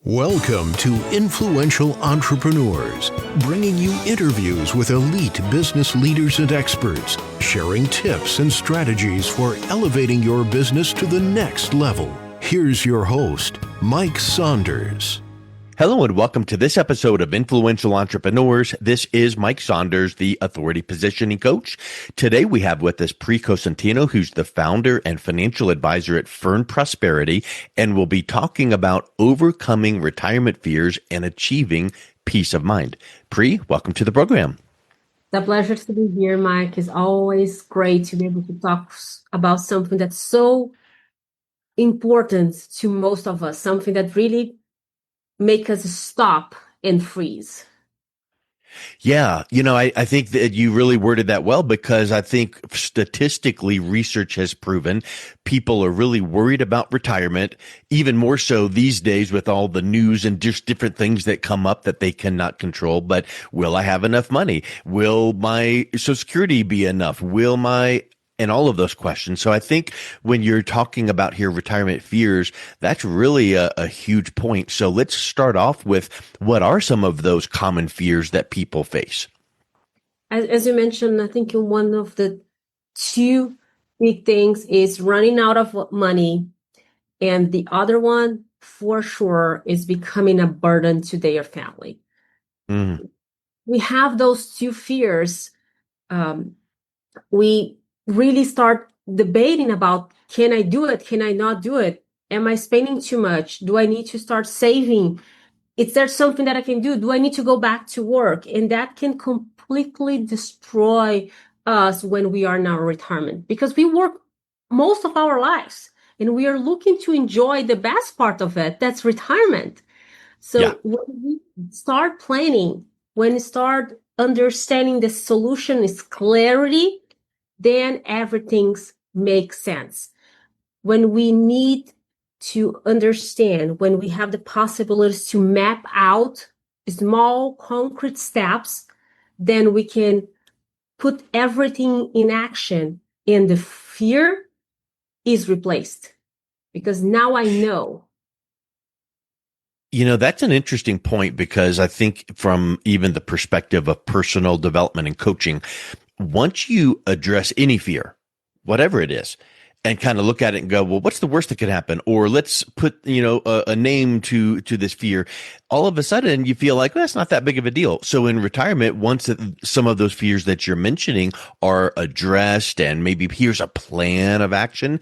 Welcome to Influential Entrepreneurs, bringing you interviews with elite business leaders and experts, sharing tips and strategies for elevating your business to the next level. Here's your host, Mike Saunders. Hello and welcome to this episode of Influential Entrepreneurs. This is Mike Saunders, the Authority Positioning Coach. Today we have with us Pri Cosentino, who's the founder and financial advisor at Fern Prosperity, and we'll be talking about overcoming retirement fears and achieving peace of mind. Pri, welcome to the program. The pleasure to be here, Mike. It's always great to be able to talk about something that's so important to most of us, something that really make us stop and freeze. Yeah, I think that you really worded that well, because I think statistically research has proven people are really worried about retirement, even more so these days with all the news and just different things that come up that they cannot control. But will I have enough money? Will my Social Security be enough? And all of those questions. So I think when you're talking about here retirement fears, that's really a huge point. So let's start off with, what are some of those common fears that people face? As you mentioned, I think one of the two big things is running out of money. And the other one, for sure, is becoming a burden to their family. Mm. We have those two fears. We really start debating about, can I do it? Can I not do it? Am I spending too much? Do I need to start saving? Is there something that I can do? Do I need to go back to work? And that can completely destroy us when we are in our retirement, because we work most of our lives and we are looking to enjoy the best part of it. That's retirement. So when we start planning, when we start understanding the solution is clarity, then everything makes sense. When we need to understand, when we have the possibilities to map out small concrete steps, then we can put everything in action, and the fear is replaced, because now I know. That's an interesting point, because I think from even the perspective of personal development and coaching, once you address any fear, whatever it is, and kind of look at it and go, well, what's the worst that could happen? Or let's put, a name to this fear. All of a sudden you feel like, well, that's not that big of a deal. So in retirement, once some of those fears that you're mentioning are addressed, and maybe here's a plan of action,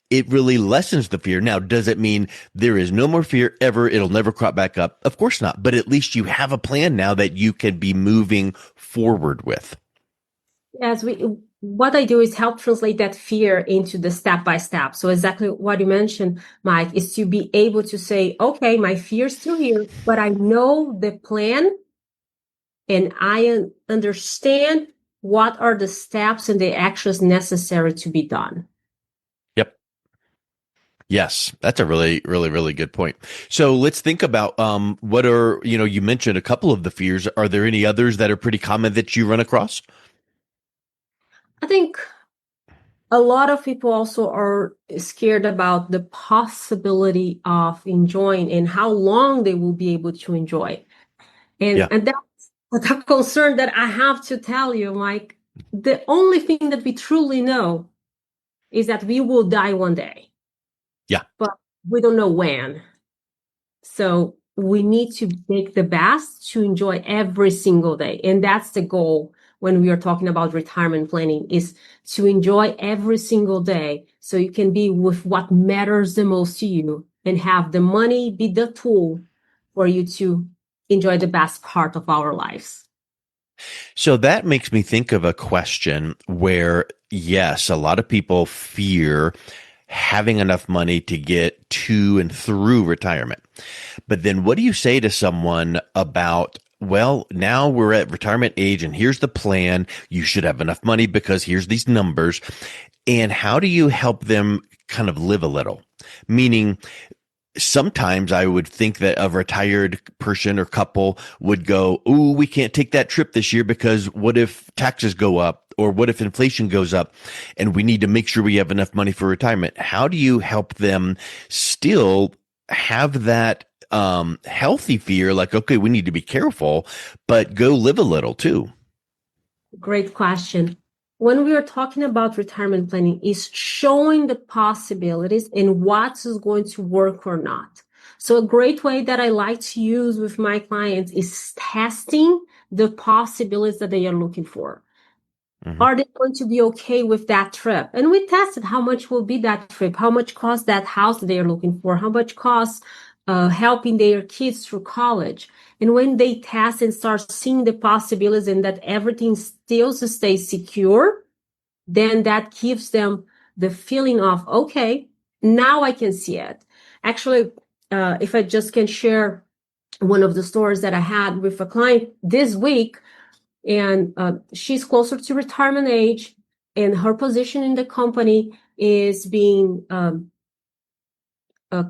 it really lessens the fear. Now, does it mean there is no more fear ever? It'll never crop back up? Of course not. But at least you have a plan now that you can be moving forward with. What I do is help translate that fear into the step by step. So exactly what you mentioned, Mike, is to be able to say, okay, my fear is still here, but I know the plan and I understand what are the steps and the actions necessary to be done. Yep. Yes, that's a really, really, really good point. So let's think about what are, you mentioned a couple of the fears. Are there any others that are pretty common that you run across? I think a lot of people also are scared about the possibility of enjoying and how long they will be able to enjoy. And that's a concern that I have to tell you, Mike. The only thing that we truly know is that we will die one day. Yeah. But we don't know when. So we need to make the best to enjoy every single day. And that's the goal when we are talking about retirement planning, is to enjoy every single day so you can be with what matters the most to you, and have the money be the tool for you to enjoy the best part of our lives. So that makes me think of a question where, yes, a lot of people fear having enough money to get to and through retirement. But then what do you say to someone about, well, now we're at retirement age and here's the plan. You should have enough money because here's these numbers. And how do you help them kind of live a little? Meaning, sometimes I would think that a retired person or couple would go, "Ooh, we can't take that trip this year because what if taxes go up, or what if inflation goes up, and we need to make sure we have enough money for retirement?" How do you help them still have that healthy fear, like, okay, we need to be careful, but go live a little too. Great question. When we are talking about retirement planning, is showing the possibilities and what is going to work or not. So a great way that I like to use with my clients is testing the possibilities that they are looking for. Mm-hmm. Are they going to be okay with that trip? And we tested how much will be that trip, how much costs that house that they are looking for, how much costs helping their kids through college. And when they test and start seeing the possibilities and that everything still stays secure, then that gives them the feeling of, okay, now I can see it. Actually, if I just can share one of the stories that I had with a client this week, and she's closer to retirement age, and her position in the company is being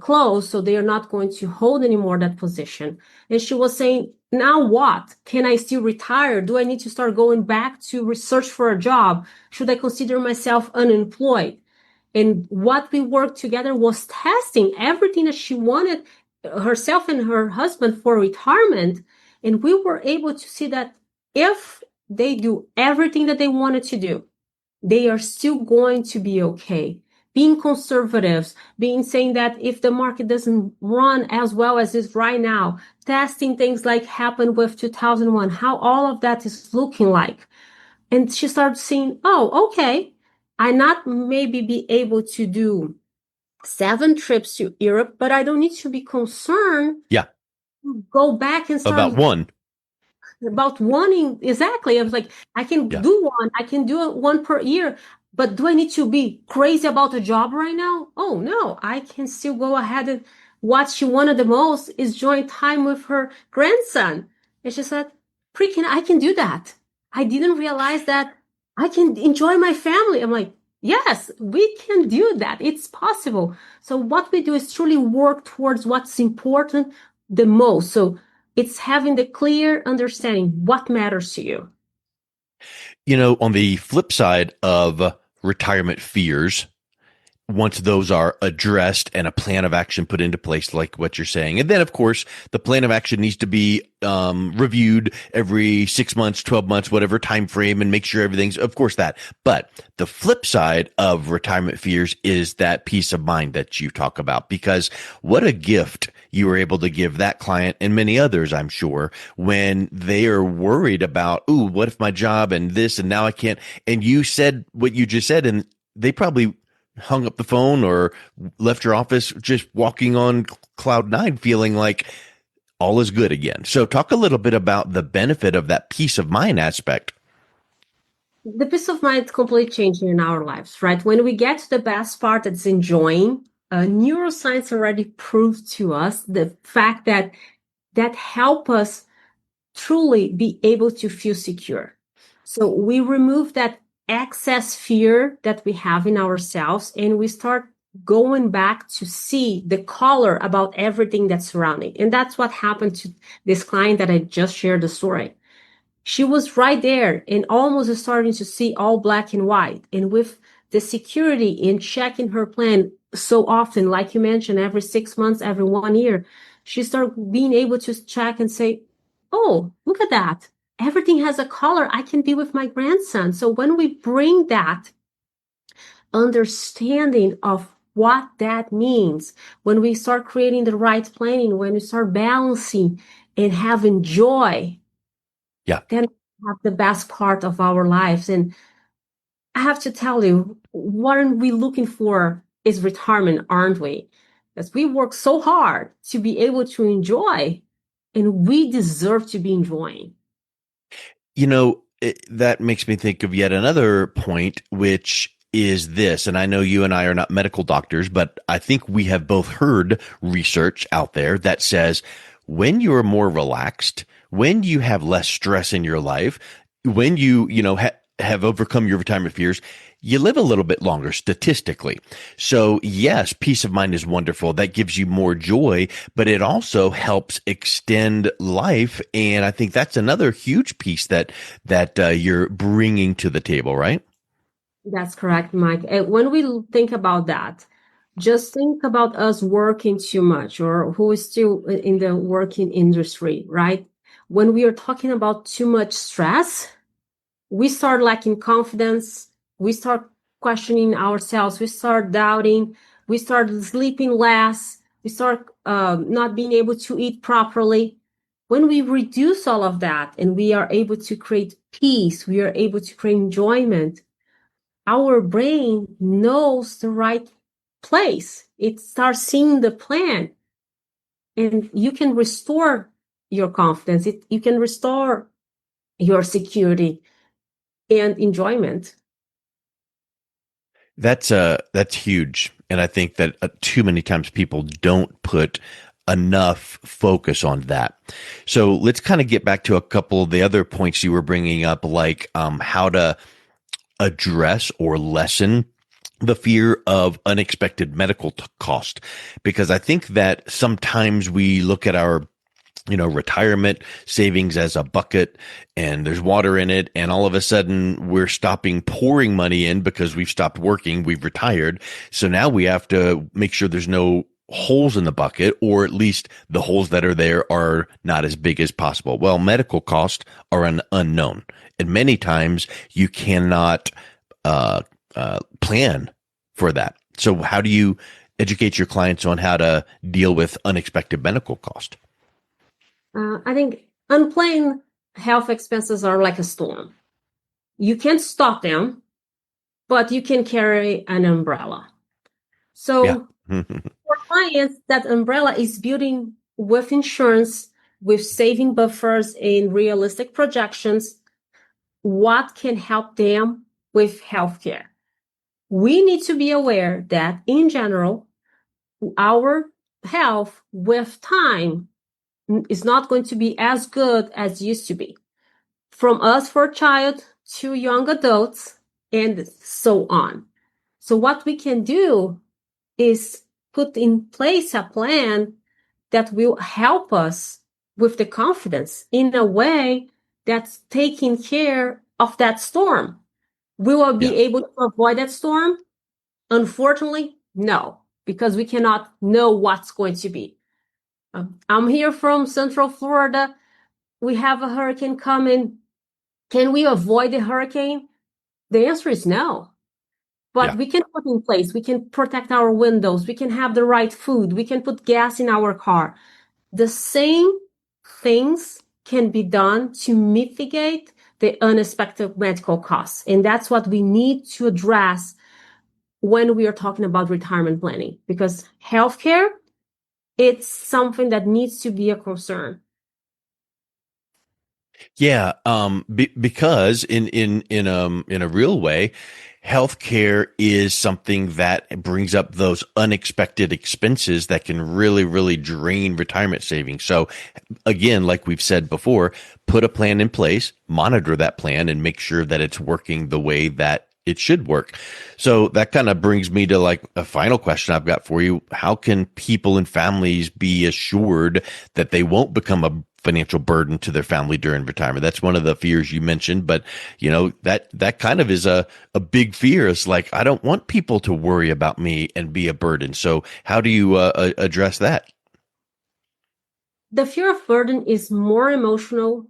closed, so they are not going to hold anymore that position. And she was saying, now what? Can I still retire? Do I need to start going back to research for a job? Should I consider myself unemployed? And what we worked together was testing everything that she wanted, herself and her husband, for retirement. And we were able to see that if they do everything that they wanted to do, they are still going to be okay. Being conservatives, being saying that if the market doesn't run as well as is right now, testing things like happened with 2001, how all of that is looking like. And she started seeing, oh, okay, I not maybe be able to do 7 trips to Europe, but I don't need to be concerned. Yeah. Go back and About start one. about wanting. Exactly. I was like, I can Yeah. do one, I can do one per year, but do I need to be crazy about a job right now? Oh no, I can still go ahead. And what she wanted the most is join time with her grandson. And she said, freaking, I can do that. I didn't realize that I can enjoy my family. I'm like, yes, we can do that. It's possible. So what we do is truly work towards what's important the most. So it's having the clear understanding what matters to you. On the flip side of retirement fears, once those are addressed and a plan of action put into place, like what you're saying. And then, of course, the plan of action needs to be reviewed every 6 months, 12 months, whatever time frame, and make sure everything's, of course, that. But the flip side of retirement fears is that peace of mind that you talk about, because what a gift you were able to give that client and many others, I'm sure, when they are worried about, ooh, what if my job and this and now I can't. And you said what you just said, and they probably hung up the phone or left your office just walking on cloud nine, feeling like all is good again. So talk a little bit about the benefit of that peace of mind aspect. The peace of mind is completely changing in our lives, right? When we get to the best part, that's enjoying, neuroscience already proved to us the fact that help us truly be able to feel secure. So we remove that excess fear that we have in ourselves, and we start going back to see the color about everything that's surrounding. And that's what happened to this client that I just shared the story. She was right there and almost starting to see all black and white. And with the security in checking her plan so often, like you mentioned, every 6 months, every 1 year, she started being able to check and say, oh, look at that. Everything has a color. I can be with my grandson. So when we bring that understanding of what that means, when we start creating the right planning, when we start balancing and having joy, Yeah. then we have the best part of our lives. And I have to tell you, what are we looking for is retirement, aren't we? Because we work so hard to be able to enjoy, and we deserve to be enjoying. That makes me think of yet another point, which is this. And I know you and I are not medical doctors, but I think we have both heard research out there that says when you're more relaxed, when you have less stress in your life, when have overcome your retirement fears, you live a little bit longer statistically. So yes, peace of mind is wonderful. That gives you more joy, but it also helps extend life. And I think that's another huge piece that you're bringing to the table, right? That's correct, Mike. And when we think about that, Just think about us working too much, or who is still in the working industry, right? When we are talking about too much stress, we start lacking confidence, we start questioning ourselves, we start doubting, we start sleeping less, we start not being able to eat properly. When we reduce all of that and we are able to create peace, we are able to create enjoyment, our brain knows the right place. It starts seeing the plan, and you can restore your confidence. You can restore your security and enjoyment. That's huge, and I think that too many times people don't put enough focus on that. So let's kind of get back to a couple of the other points you were bringing up, like how to address or lessen the fear of unexpected medical cost, because I think that sometimes we look at our retirement savings as a bucket and there's water in it. And all of a sudden we're stopping pouring money in because we've stopped working. We've retired. So now we have to make sure there's no holes in the bucket, or at least the holes that are there are not as big as possible. Well, medical costs are an unknown, and many times you cannot plan for that. So how do you educate your clients on how to deal with unexpected medical cost? I think unplanned health expenses are like a storm. You can't stop them, but you can carry an umbrella. Yeah. So for clients, that umbrella is building with insurance, with saving buffers and realistic projections, what can help them with healthcare. We need to be aware that in general, our health with time is not going to be as good as used to be. From us for a child to young adults and so on. So what we can do is put in place a plan that will help us with the confidence in a way that's taking care of that storm. Will I be Yeah. able to avoid that storm? Unfortunately, no, because we cannot know what's going to be. I'm here from Central Florida. We have a hurricane coming. Can we avoid the hurricane? The answer is no. But Yeah. we can put in place, we can protect our windows, we can have the right food, we can put gas in our car. The same things can be done to mitigate the unexpected medical costs. And that's what we need to address when we are talking about retirement planning, because healthcare, it's something that needs to be a concern. Yeah, because in a real way, healthcare is something that brings up those unexpected expenses that can really drain retirement savings. So again, like we've said before, put a plan in place, monitor that plan, and make sure that it's working the way that it should work. So that kind of brings me to like a final question I've got for you. How can people and families be assured that they won't become a financial burden to their family during retirement? That's one of the fears you mentioned, but that kind of is a big fear. It's like, I don't want people to worry about me and be a burden. So how do you address that? The fear of burden is more emotional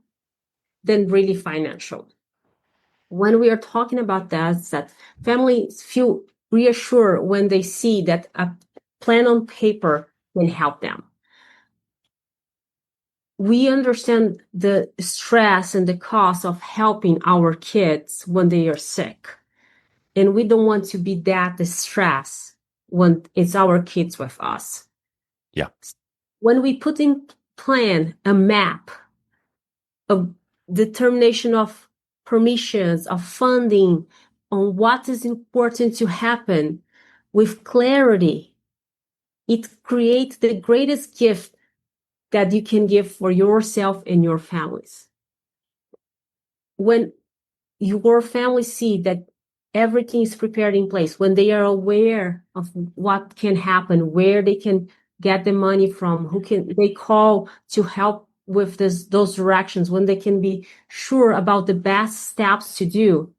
than really financial. When we are talking about that families feel reassured when they see that a plan on paper can help them. We understand the stress and the cost of helping our kids when they are sick. And we don't want to be that stress when it's our kids with us. Yeah. When we put in plan a map, a determination of permissions, of funding, on what is important to happen with clarity, it creates the greatest gift that you can give for yourself and your families. When your family see that everything is prepared in place, when they are aware of what can happen, where they can get the money from, who can they call to help with those directions, when they can be sure about the best steps to do,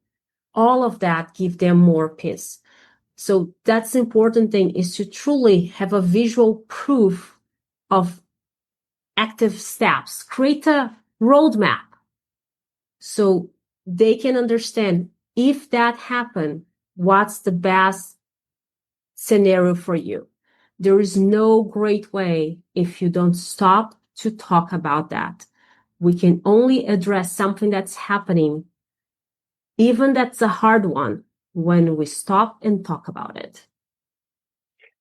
all of that give them more peace. So that's the important thing, is to truly have a visual proof of active steps. Create a roadmap so they can understand, if that happened, what's the best scenario for you. There is no great way if you don't stop to talk about that. We can only address something that's happening, even that's a hard one, when we stop and talk about it.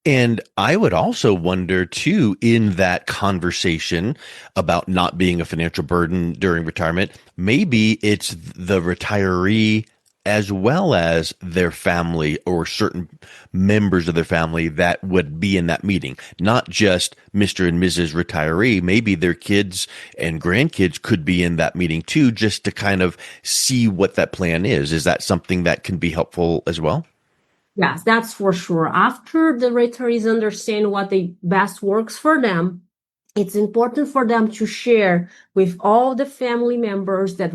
And I would also wonder too, in that conversation about not being a financial burden during retirement, maybe it's the retiree as well as their family or certain members of their family that would be in that meeting, not just Mr. and Mrs. retiree. Maybe their kids and grandkids could be in that meeting too, just to kind of see what that plan is. Is that something that can be helpful as well? Yes, that's for sure. After the retirees understand what the best works for them, it's important for them to share with all the family members that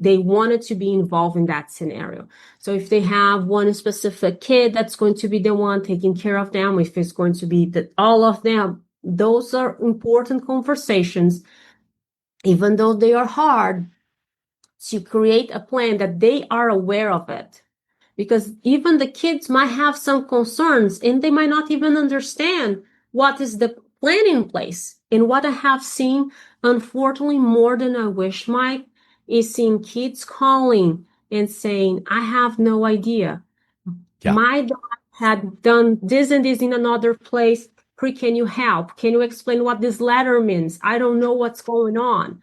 they wanted to be involved in that scenario. So if they have one specific kid that's going to be the one taking care of them, if it's going to be all of them, those are important conversations, even though they are hard, to create a plan that they are aware of it. Because even the kids might have some concerns and they might not even understand what is the plan in place. And what I have seen, unfortunately, more than I wish, Mike, is seeing kids calling and saying, I have no idea. Yeah. My dad had done this and this in another place. Pri, can you help? Can you explain what this letter means? I don't know what's going on.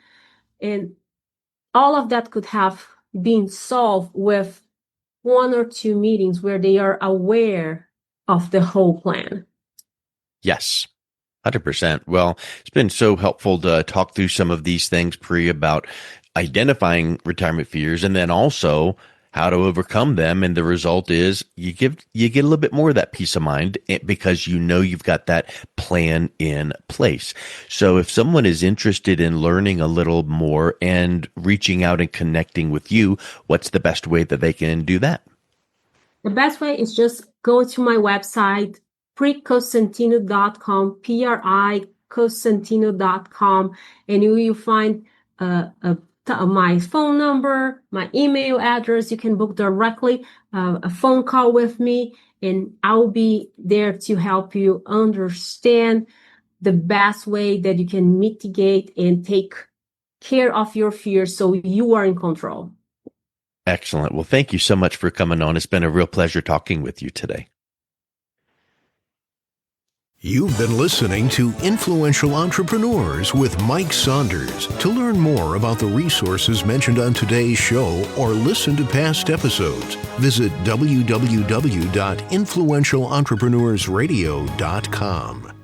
And all of that could have been solved with one or two meetings where they are aware of the whole plan. Yes. 100%. Well, it's been so helpful to talk through some of these things, Pri, about identifying retirement fears and then also how to overcome them. And the result is you get a little bit more of that peace of mind because you know you've got that plan in place. So if someone is interested in learning a little more and reaching out and connecting with you, what's the best way that they can do that? The best way is just go to my website, pricosentino.com, pricosentino.com, and you will find my phone number, my email address. You can book directly a phone call with me, and I'll be there to help you understand the best way that you can mitigate and take care of your fears so you are in control. Excellent. Well, thank you so much for coming on. It's been a real pleasure talking with you today. You've been listening to Influential Entrepreneurs with Mike Saunders. To learn more about the resources mentioned on today's show or listen to past episodes, visit www.influentialentrepreneursradio.com.